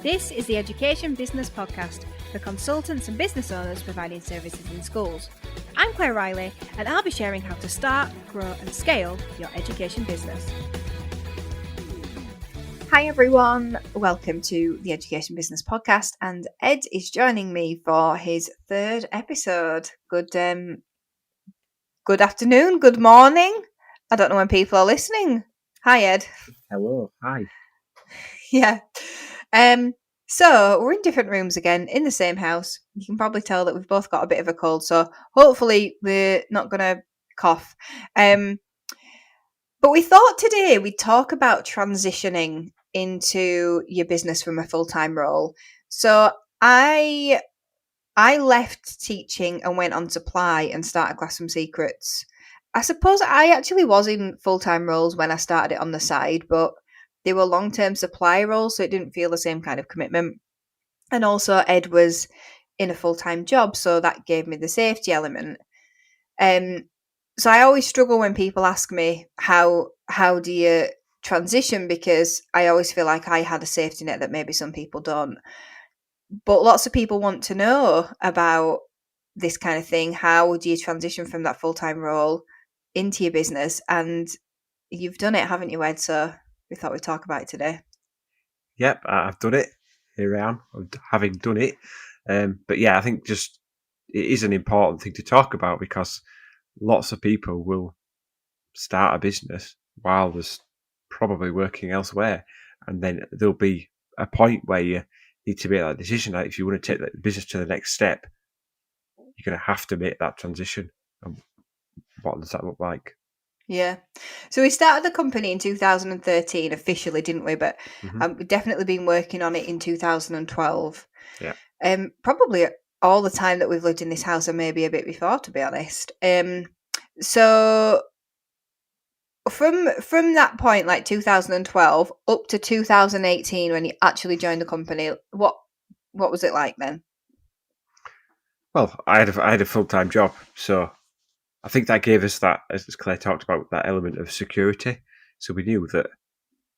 This is the Education Business Podcast for consultants and business owners providing services in schools. I'm Claire Riley, and I'll be sharing how to start, grow and scale your education business. Hi everyone, welcome to the Education Business Podcast, and Ed is joining me for his third episode. Good afternoon, good morning. I don't know when people are listening. Hi Ed. Hello, hi. Yeah. So we're in different rooms again in the same house. You can probably tell that we've both got a bit of a cold, so hopefully we're not going to cough. But we thought today we'd talk about transitioning into your business from a full-time role. So I left teaching and went on supply and started Classroom Secrets. I suppose I actually was in full-time roles when I started it on the side, but they were long-term supply roles, so it didn't feel the same kind of commitment. And also Ed was in a full-time job, so that gave me the safety element. So I always struggle when people ask me, how do you transition? Because I always feel like I had a safety net that maybe some people don't. But lots of people want to know about this kind of thing. How do you transition from that full-time role into your business? And you've done it, haven't you, Ed? So we thought we'd talk about it today. Yep, I've done it. Here I am, having done it. But yeah, I think just it is an important thing to talk about because lots of people will start a business while there's probably working elsewhere. And then there'll be a point where you need to make that decision. Like if you want to take the business to the next step, you're going to have to make that transition. And what does that look like? Yeah. So we started the company in 2013 officially, didn't we? But we've definitely been working on it in 2012. Yeah. Probably all the time that we've lived in this house, and maybe a bit before, to be honest. So from that point, like 2012 up to 2018, when you actually joined the company, what was it like then? Well, I had a full-time job, so I think that gave us that, as Claire talked about, that element of security. So we knew that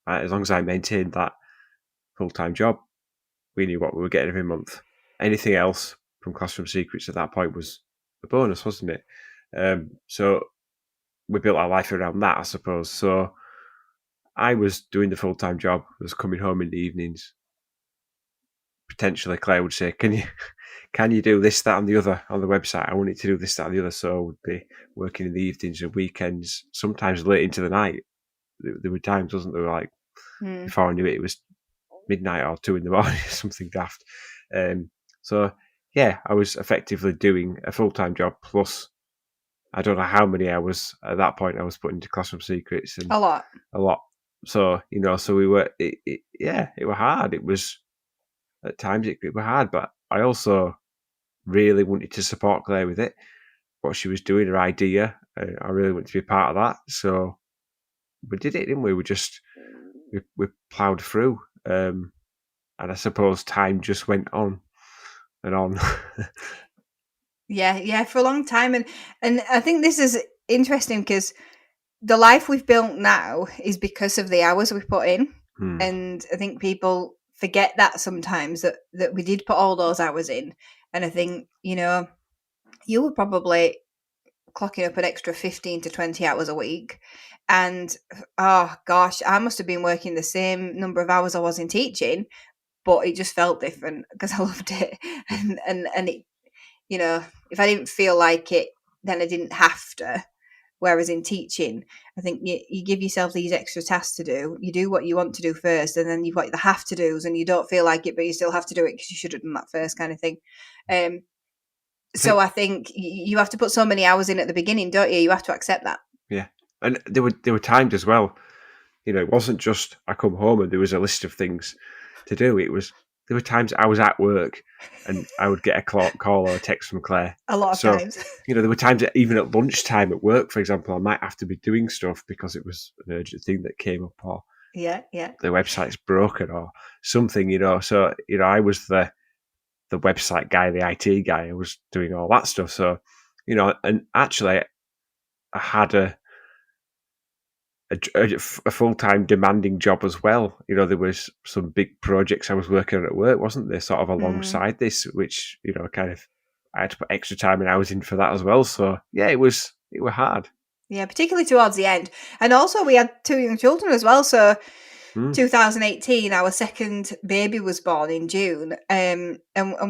as long as I maintained that full-time job, we knew what we were getting every month. Anything else from Classroom Secrets at that point was a bonus, wasn't it? So we built our life around that, I suppose. So I was doing the full-time job, was coming home in the evenings. Potentially Claire would say, can you do this, that and the other on the website? I wanted to do this, that and the other. So I would be working in the evenings and weekends, sometimes late into the night. There were times, wasn't there, like before I knew it, it was midnight or 2 a.m, something daft. So yeah, I was effectively doing a full-time job plus I don't know how many hours at that point I was putting into Classroom Secrets. And A lot. So, so we were, it was hard. It was, at times it was hard, but I also really wanted to support Claire with it. What she was doing, her idea, I really wanted to be part of that. So we did it, didn't we? We ploughed through. And I suppose time just went on and on. Yeah, for a long time. And I think this is interesting because the life we've built now is because of the hours we put in. And I think people forget that sometimes that we did put all those hours in. And I think, you were probably clocking up an extra 15 to 20 hours a week. And, oh gosh, I must have been working the same number of hours I was in teaching, but it just felt different because I loved it. And it, if I didn't feel like it, then I didn't have to. Whereas in teaching, I think you give yourself these extra tasks to do. You do what you want to do first, and then you've got the have to do's, and you don't feel like it, but you still have to do it because you should have done that first, kind of thing. So I think you have to put so many hours in at the beginning, don't you? You have to accept that. Yeah, and there were times as well. It wasn't just I come home and there was a list of things to do. There were times I was at work and I would get a call or a text from Claire. A lot of times. There were times that even at lunchtime at work, for example, I might have to be doing stuff because it was an urgent thing that came up, or yeah, the website's broken or something, So, I was the website guy, the IT guy. I was doing all that stuff. So, and actually I had a full-time demanding job as well. You know, there was some big projects I was working on at work, wasn't there, sort of Mm. alongside this, which, you know, kind of I had to put extra time and hours in for that as well. So yeah, it was hard. Yeah, particularly towards the end. And also we had two young children as well. So Mm, 2018, our second baby was born in June. And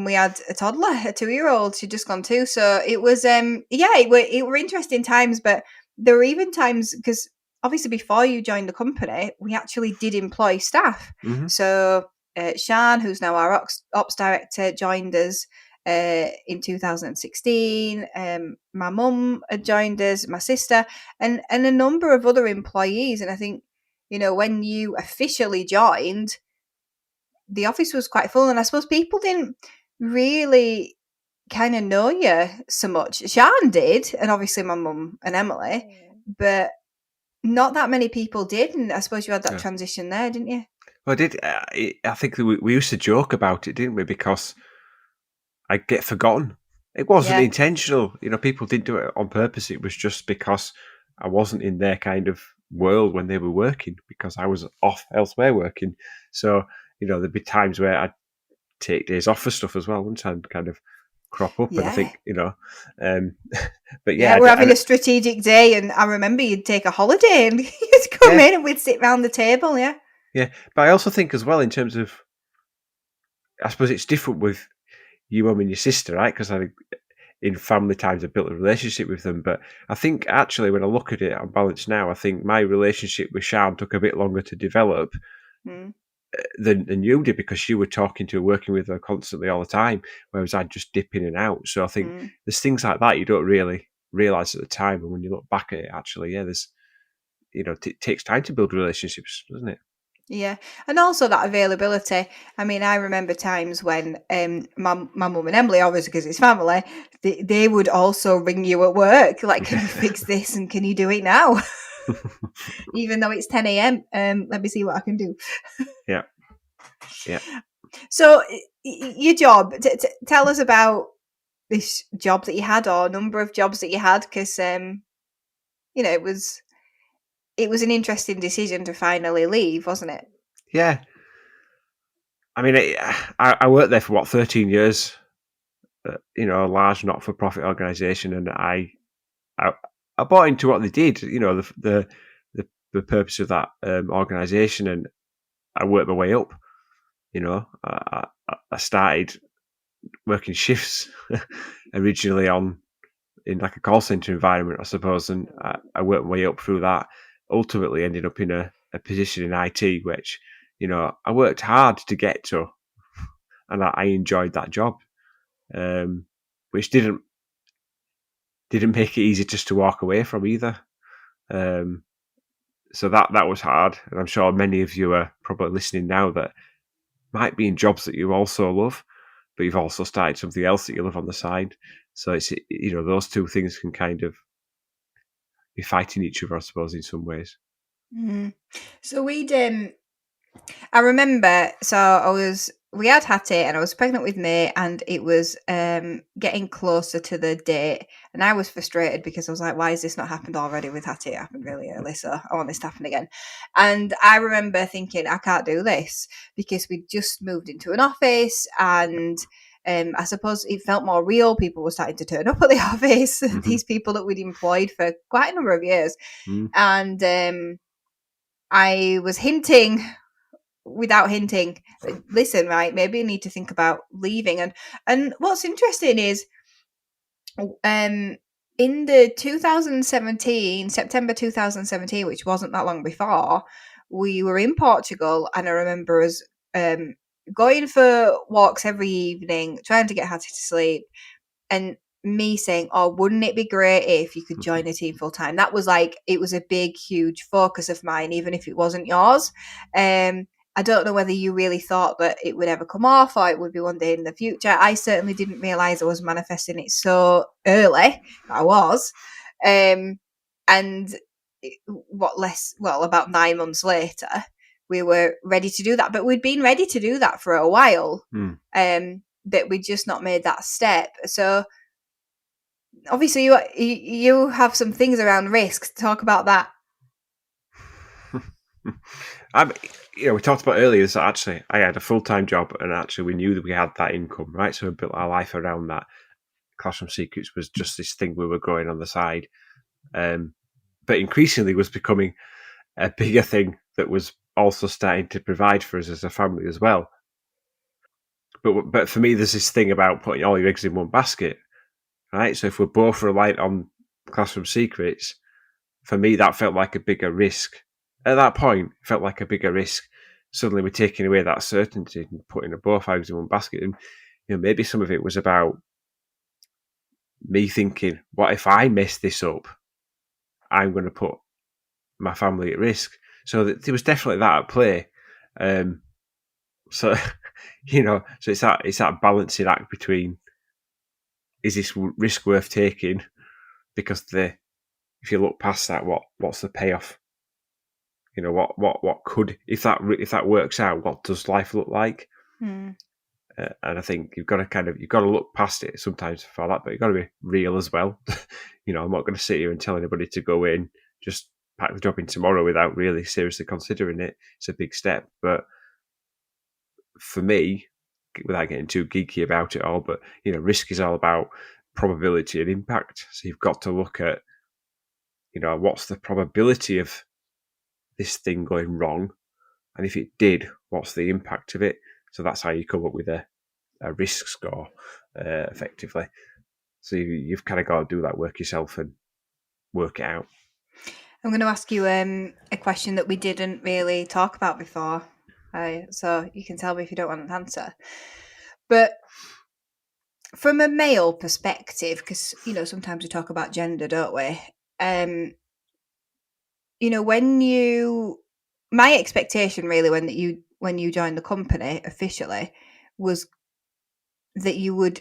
we had a toddler, a 2-year-old. She'd just gone two. So it was yeah, it were interesting times, but there were even times because obviously before you joined the company, we actually did employ staff. hmm So Shan, who's now our ops director, joined us in 2016. My mum had joined us, my sister, and a number of other employees. And I think, you know, when you officially joined, the office was quite full, and I suppose people didn't really kind of know you so much. Shan did, and obviously my mum and Emily, but not that many people did. And I suppose you had that yeah. transition there, didn't you? Well, I did. I think that we used to joke about it, didn't we? Because I get forgotten. It wasn't Yeah, intentional. You know, people didn't do it on purpose. It was just because I wasn't in their kind of world when they were working because I was off elsewhere working. So, you know, there'd be times where I'd take days off for stuff as well, wouldn't I? And kind of crop up. And I yeah. think, you know, um, but Yeah, yeah, we're having a strategic day, and I remember you'd take a holiday and you'd come yeah, in and we'd sit round the table. Yeah. yeah. But I also think as well in terms of, I suppose it's different with your mum and your sister, right? Because I in family times I built a relationship with them. But I think actually when I look at it on balance now, I think my relationship with Sean took a bit longer to develop Mm, than you did because you were talking to her, working with her constantly all the time, whereas I'd just dip in and out. So I think mm. there's things like that you don't really realise at the time. And when you look back at it, actually, yeah, there's, you know, it takes time to build relationships, doesn't it? Yeah, and also that availability. I mean, I remember times when my mum and Emily, obviously because it's family, they would also ring you at work, like, "Can you fix this and can you do it now?" Even though it's 10 a.m. Let me see what I can do. Yeah, yeah. So, your job. Tell us about this job that you had, or number of jobs that you had, because you know, it was an interesting decision to finally leave, wasn't it? Yeah. I mean, I worked there for what, 13 years, you know, a large not for profit organisation, and I, I bought into what they did, you know, the purpose of that organisation, and I worked my way up. You know, I started working shifts originally on in like a call center environment, I suppose, and I worked my way up through that. Ultimately, ended up in a position in IT, which, you know, I worked hard to get to, and I enjoyed that job, which didn't make it easy just to walk away from either. Um, so that was hard, and I'm sure many of you are probably listening now that might be in jobs that you also love, but you've also started something else that you love on the side. So it's, you know, those two things can kind of be fighting each other, I suppose, in some ways. Mm. So I remember, so we had Hattie and I was pregnant with May, and it was getting closer to the date, and I was frustrated because I was like, why has this not happened already with Hattie? It happened really early, so I want this to happen again. And I remember thinking, I can't do this because we just moved into an office, and I suppose it felt more real. People were starting to turn up at the office, hmm these people that we'd employed for quite a number of years. mm And I was hinting without hinting, listen, right, maybe you need to think about leaving. And what's interesting is um in the 2017 September 2017, which wasn't that long before, we were in Portugal, and I remember us um going for walks every evening, trying to get Hattie to sleep, and me saying, "Oh, wouldn't it be great if you could join a team full time?" That was like, it was a big, huge focus of mine, even if it wasn't yours. I don't know whether you really thought that it would ever come off or it would be one day in the future. I certainly didn't realize I was manifesting it so early. I was, and about 9 months later, we were ready to do that. But we'd been ready to do that for a while. mm. But we'd just not made that step. So obviously you have some things around risk. Talk about that. I'm, we talked about earlier that actually I had a full time job, and actually we knew that we had that income, right? So we built our life around that. Classroom Secrets was just this thing we were growing on the side, but increasingly was becoming a bigger thing that was also starting to provide for us as a family as well. But for me, there's this thing about putting all your eggs in one basket, right? So if we're both reliant on Classroom Secrets, for me that felt like a bigger risk. At that point, it felt like a bigger risk. Suddenly, we're taking away that certainty and putting both eggs in one basket. And maybe some of it was about me thinking, what if I mess this up? I'm going to put my family at risk. So there was definitely that at play. Um, so so it's that balancing act between, is this risk worth taking? Because if you look past that, what's the payoff? What could, if that works out, what does life look like? Mm. And I think you've got to look past it sometimes for that, but you've got to be real as well. I'm not going to sit here and tell anybody to go in, just pack the job in tomorrow without really seriously considering it. It's a big step, but for me, without getting too geeky about it all, but risk is all about probability and impact. So you've got to look at, what's the probability of this thing going wrong, and if it did, what's the impact of it? So that's how you come up with a risk score, effectively. So you've kind of got to do that work yourself and work it out. I'm going to ask you a question that we didn't really talk about before. So you can tell me if you don't want an answer. But from a male perspective, because, sometimes we talk about gender, don't we? When my expectation really when you joined the company officially was that you would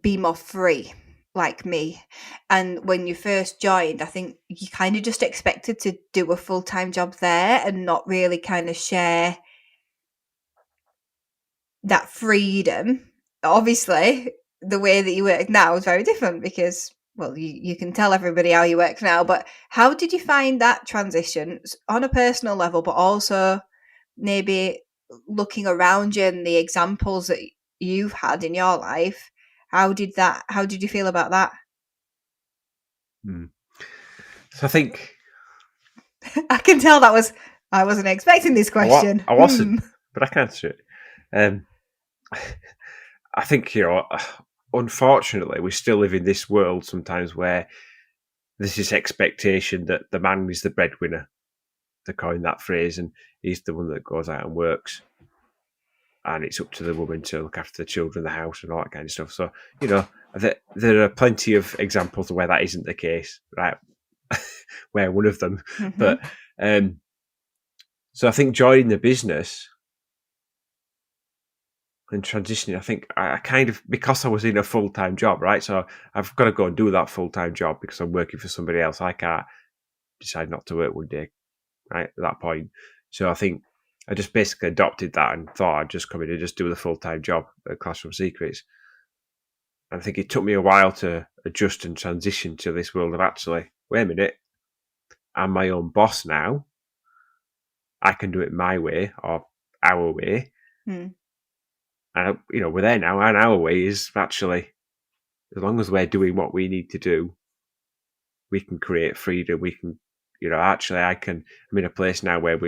be more free like me. And when you first joined, I think you kind of just expected to do a full-time job there and not really kind of share that freedom. Obviously, the way that you work now is very different because, well, you can tell everybody how you work now, but how did you find that transition on a personal level, but also maybe looking around you and the examples that you've had in your life? How did you feel about that? Hmm. So I think I can tell I wasn't expecting this question. I wasn't, but I can answer it. Um, I think unfortunately, we still live in this world sometimes where there's this expectation that the man is the breadwinner, to coin that phrase, and he's the one that goes out and works, and it's up to the woman to look after the children, the house, and all that kind of stuff. So there are plenty of examples of where that isn't the case, right? Where one of them, Mm-hmm. but so I think joining the business and transitioning, I think I kind of, because I was in a full time job, right? So I've got to go and do that full time job because I'm working for somebody else. I can't decide not to work one day, right? At that point. So I think I just basically adopted that and thought I'd just come in and just do the full time job at Classroom Secrets. And I think it took me a while to adjust and transition to this world of actually, wait a minute, I'm my own boss now. I can do it my way or our way. Mm. And we're there now, and our way is actually, as long as we're doing what we need to do, we can create freedom. We can, actually, I'm in a place now where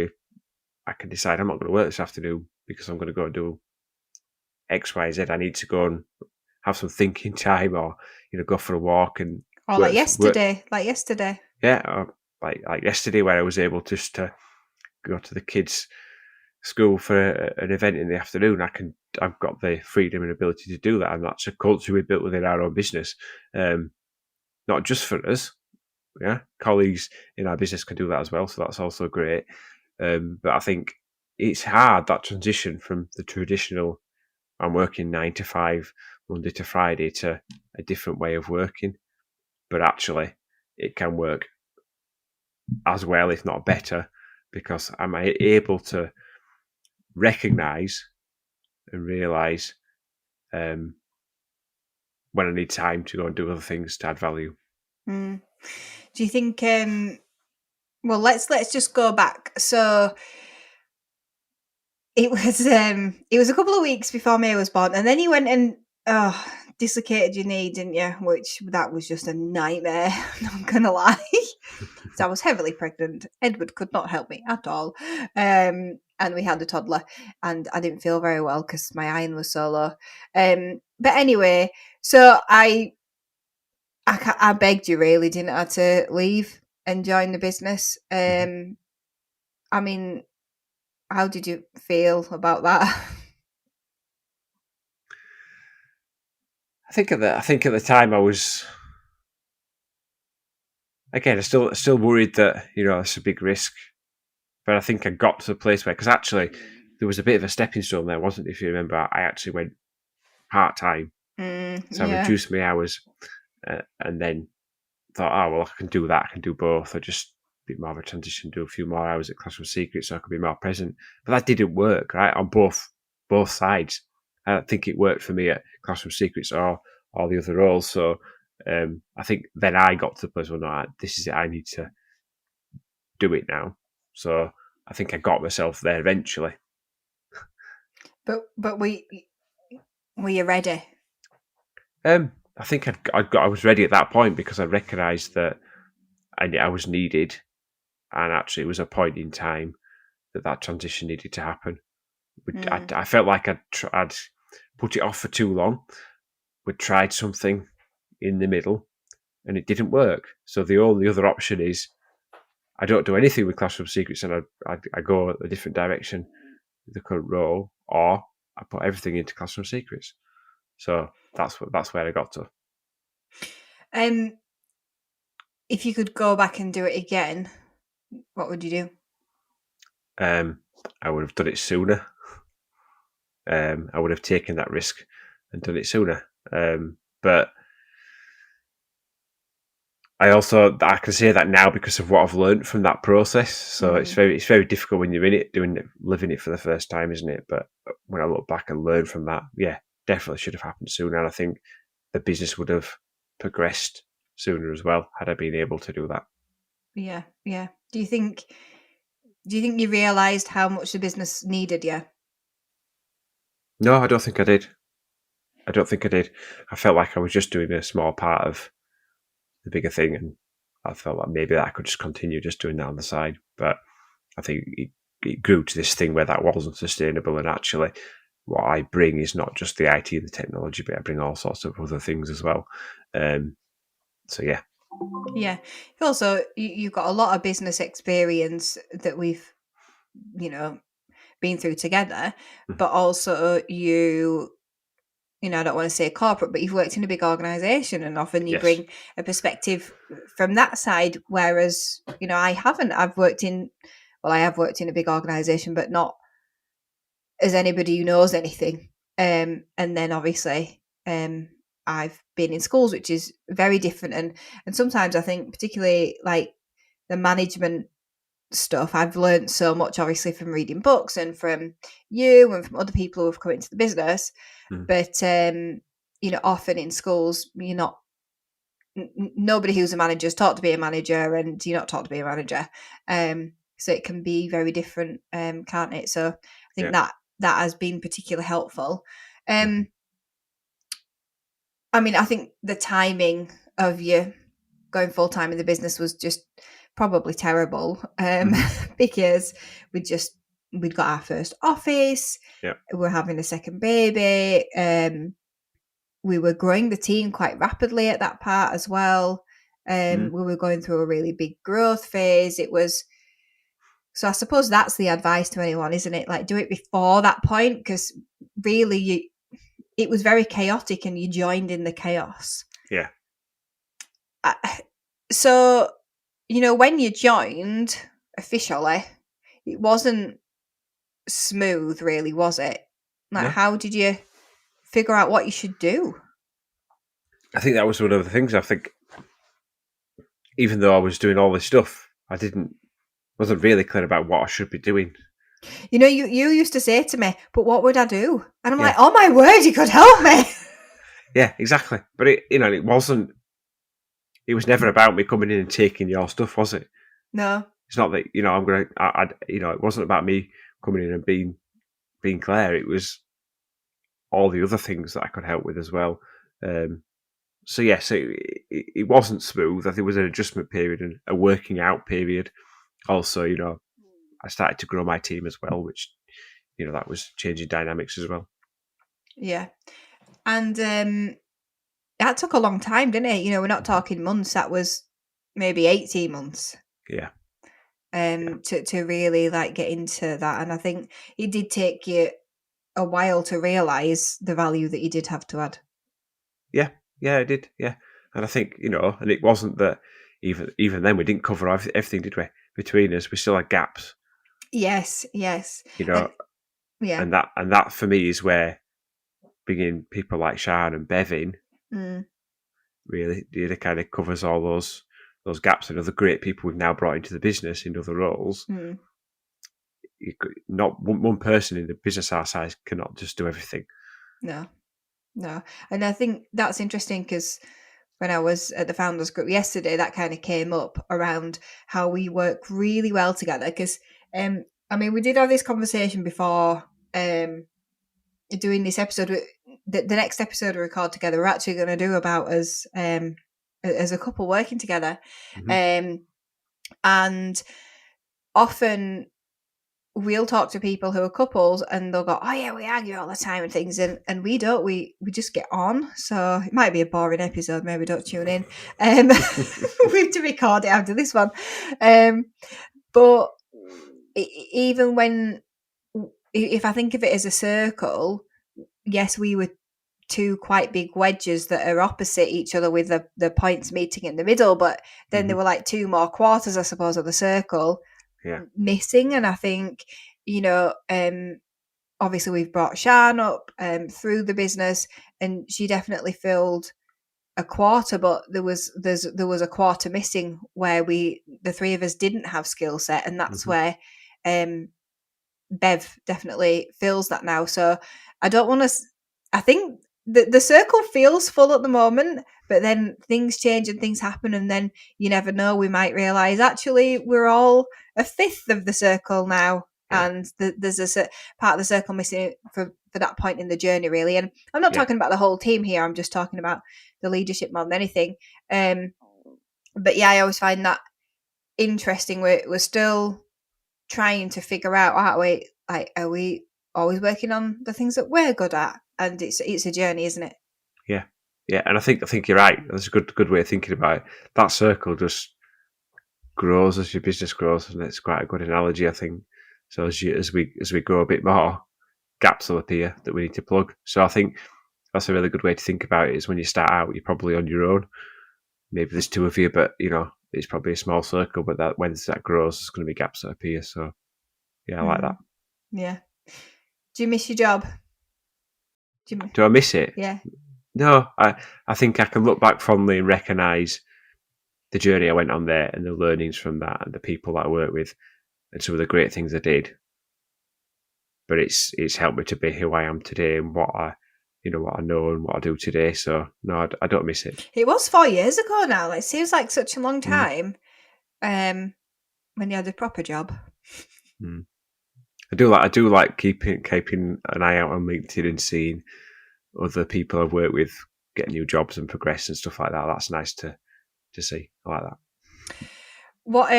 I can decide I'm not going to work this afternoon because I'm going to go and do X, Y, Z. I need to go and have some thinking time, or go for a walk and Or work. like yesterday. Yeah, or like yesterday, where I was able just to go to the kids' school for an event in the afternoon. I've got the freedom and ability to do that, and that's a culture we built within our own business, not just for us. Yeah, colleagues in our business can do that as well, so that's also great. But I think it's hard, that transition from the traditional, I'm working 9 to 5 Monday to Friday, to a different way of working. But actually, it can work as well, if not better, because I'm able to recognize and realize when I need time to go and do other things to add value. Mm. Do you think Well, let's just go back. So it was a couple of weeks before May was born, and then you went and dislocated your knee, didn't you? Which that was just a nightmare. Not gonna lie. So I was heavily pregnant. Edward could not help me at all, and we had a toddler, and I didn't feel very well because my iron was so low. But anyway, so I begged you, really, didn't I, to leave and join the business. Mhm. I mean, how did you feel about that? I think at the time I was, again, I still worried that it's a big risk, but I think I got to the place where, because actually there was a bit of a stepping stone there, wasn't it? If you remember, I actually went part time, so I Yeah. reduced my hours, and then thought, oh well, I can do that. I can do both. I just a bit more of a transition, do a few more hours at Classroom Secrets, so I could be more present. But that didn't work, right, on both sides. I don't think it worked for me at Classroom Secrets or all the other roles. So I think then I got to the place where, no, this is it. I need to do it now. So I think I got myself there eventually. But were you ready? I think I was ready at that point because I recognised that I was needed, and actually it was a point in time that transition needed to happen. Mm, I felt like I'd put it off for too long. We'd tried something in the middle and it didn't work. So the only other option is I don't do anything with Classroom Secrets and I go a different direction with the current role, or I put everything into Classroom Secrets. So that's where I got to. Um, if you could go back and do it again, what would you do? Um, I would have done it sooner. I would have taken that risk and done it sooner. But I can say that now because of what I've learned from that process. So it's Mm, very difficult when you're in it, living it for the first time, isn't it? But when I look back and learn from that, yeah, definitely should have happened sooner. And I think the business would have progressed sooner as well had I been able to do that. yeah, yeah. Do you think you realised how much the business needed you? No, I don't think I did. I don't think I did. I felt like I was just doing a small part of the bigger thing, and I felt like maybe that I could just continue just doing that on the side. But I think it grew to this thing where that wasn't sustainable, and actually what I bring is not just the IT and the technology, but I bring all sorts of other things as well. So yeah. Yeah. Also, you've got a lot of business experience that we've, you know, been through together, Mhm. but also I don't want to say corporate, but you've worked in a big organization and often you Yes. bring a perspective from that side. Whereas, I haven't. I have worked in a big organization, but not as anybody who knows anything. And then obviously, I've been in schools, which is very different. And sometimes I think, particularly like the management stuff, I've learned so much, obviously, from reading books and from you and from other people who have come into the business. Mm. But often in schools, you're not. Nobody who's a manager is taught to be a manager, and you're not taught to be a manager. So it can be very different, can't it? So I think Yeah. that has been particularly helpful. Mhm. Um, I mean, I think the timing of you going full time in the business was just probably terrible, Mhm. because we'd got our first office, Yeah. we were having a second baby, we were growing the team quite rapidly at that part as well. Mm. We were going through a really big growth phase. It was so I suppose that's the advice to anyone, isn't it? Like do it before that point because really it was very chaotic and you joined in the chaos. Yeah. Uh, So, when you joined officially, it wasn't smooth, really, was it? Like, No. how did you figure out what you should do? I think that was one of the things. I think even though I was doing all this stuff, I didn't wasn't really clear about what I should be doing. You used to say to me, "But what would I do?" And I'm like, Yeah. "Oh my word, you could help me." Yeah. Exactly. But it wasn't. It was never about me coming in and taking your stuff, was it? No. It's not that I'm going to. It wasn't about me coming in and being Claire. It was all the other things that I could help with as well. So yes, it wasn't smooth. I think it was an adjustment period and a working out period. Also, I started to grow my team as well, which that was changing dynamics as well. Yeah. And that took a long time, didn't it? We're not talking months. That was maybe 18 months. Yeah. To really like get into that. And I think it did take you a while to realise the value that you did have to add. Yeah, I did. Yeah, and I think and it wasn't that even then we didn't cover everything, did we? Between us, we still had gaps. Yes, And yeah. and that for me is where bringing people like Sian and Bev really kind of covers all those gaps, and other great people we've now brought into the business in other roles. Not one person in the business our size cannot just do everything. No, and I think that's interesting because when I was at the founders group yesterday, that kind of came up around how we work really well together. Because we did have this conversation before doing this episode. The next episode we record together, we're actually going to do about us as a couple working together, and often we'll talk to people who are couples and they'll go, oh yeah, we argue all the time and things, and we don't, we just get on. So it might be a boring episode, maybe don't tune in. We have to record it after this one. But even when, if I think of it as a circle, yes, we were two quite big wedges that are opposite each other with the points meeting in the middle, but then there were like two more quarters, I suppose, of the circle missing. And I think obviously we've brought Sian up through the business, and she definitely filled a quarter, but there was a quarter missing where the three of us didn't have skill set, and that's where Bev definitely fills that now. So I don't want to. I think the circle feels full at the moment, but then things change and things happen, and then you never know. We might realise actually we're all a fifth of the circle now, and there's a part of the circle missing for that point in the journey, really. And I'm not talking about the whole team here. I'm just talking about the leadership more than anything. But yeah, I always find that interesting. We're still trying to figure out, aren't we? Like, are we always working on the things that we're good at? And it's a journey, isn't it? Yeah, and I think you're right. That's a good way of thinking about it. That circle just grows as your business grows, and it's quite a good analogy, I think. So as we grow a bit more, gaps will appear that we need to plug. So I think that's a really good way to think about it. Is when you start out, you're probably on your own. Maybe there's two of you, but it's probably a small circle. But that when that grows, there's going to be gaps that appear. So yeah, I like that. Yeah. Do you miss your job? Do I miss it? Yeah. No, I think I can look back fondly and recognise the journey I went on there and the learnings from that and the people that I worked with and some of the great things I did. But it's helped me to be who I am today and what I know and what I do today. So no, I don't miss it. It was 4 years ago now. It seems like such a long time. When you had a proper job. I do like keeping an eye out on LinkedIn and seeing other people I've worked with get new jobs and progress and stuff like that. That's nice to see. I like that. What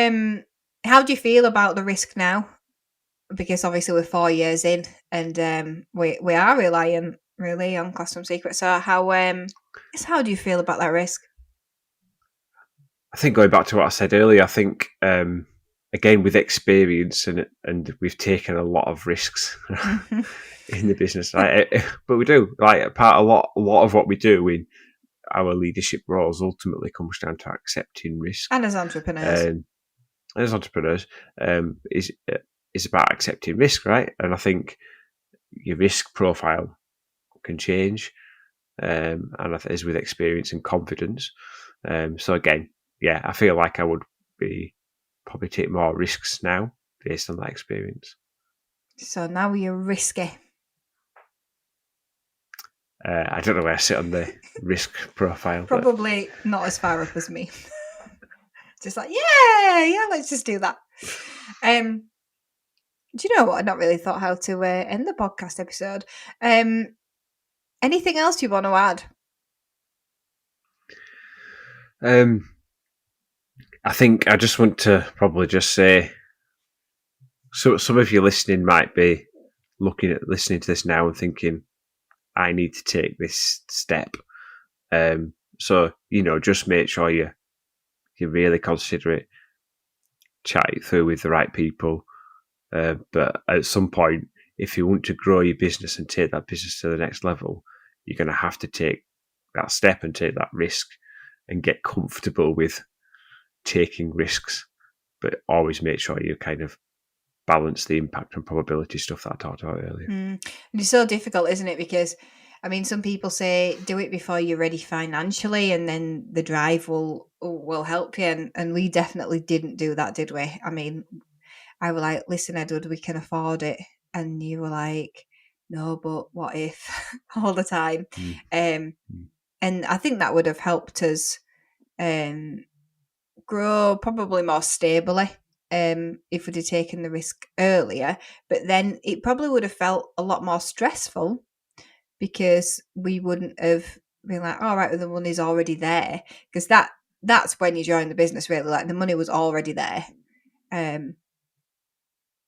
how do you feel about the risk now? Because obviously we're 4 years in, and we are relying really on Classroom Secret. So how do you feel about that risk? I think going back to what I said earlier, I think again with experience and we've taken a lot of risks in the business, but we do a lot of what we do in our leadership roles ultimately comes down to accepting risk. And as entrepreneurs, is about accepting risk, right? And I think your risk profile can change, and as with experience and confidence. So again, yeah, I feel like I would probably take more risks now based on that experience. So now you're risky. I don't know where I sit on the risk profile. Probably not as far up as me. Just like, yeah, let's just do that. Do you know what? I've not really thought how to end the podcast episode. Anything else you want to add? I think I just want to probably just say, so some of you listening might be listening to this now and thinking, I need to take this step. So just make sure you really consider it, chat it through with the right people. But at some point, if you want to grow your business and take that business to the next level, you're going to have to take that step and take that risk and get comfortable with taking risks, but always make sure you kind of balance the impact and probability stuff that I talked about earlier. And it's so difficult, isn't it? Because some people say do it before you're ready financially, and then the drive will help you. And we definitely didn't do that, did we? I was like, listen, Edward, we can afford it, and you were like, no, but what if? All the time. And I think that would have helped us grow probably more stably if we'd have taken the risk earlier. But then it probably would have felt a lot more stressful because we wouldn't have been like, all right, well, the money's already there. Because that's when you join the business, really. Like, the money was already there.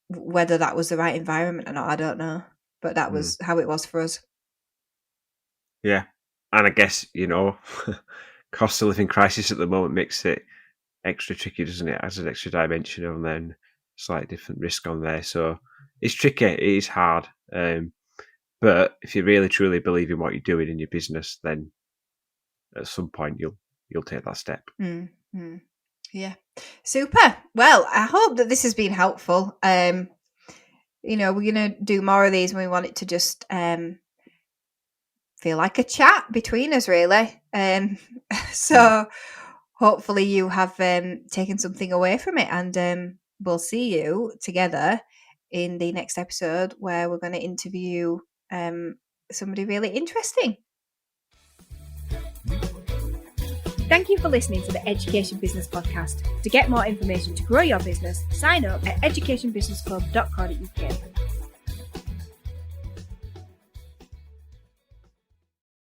Whether that was the right environment or not, I don't know. But that was how it was for us. Yeah. And I guess, cost of living crisis at the moment makes it extra tricky, doesn't it? As an extra dimension and then slightly different risk on there. So it's tricky. It is hard. But if you really truly believe in what you're doing in your business, then at some point you'll take that step. Yeah. Super. Well, I hope that this has been helpful. We're going to do more of these when we want it to just feel like a chat between us, really. So hopefully you have taken something away from it, and we'll see you together in the next episode where we're going to interview somebody really interesting. Thank you for listening to the Education Business Podcast. To get more information to grow your business, sign up at educationbusinessclub.co.uk.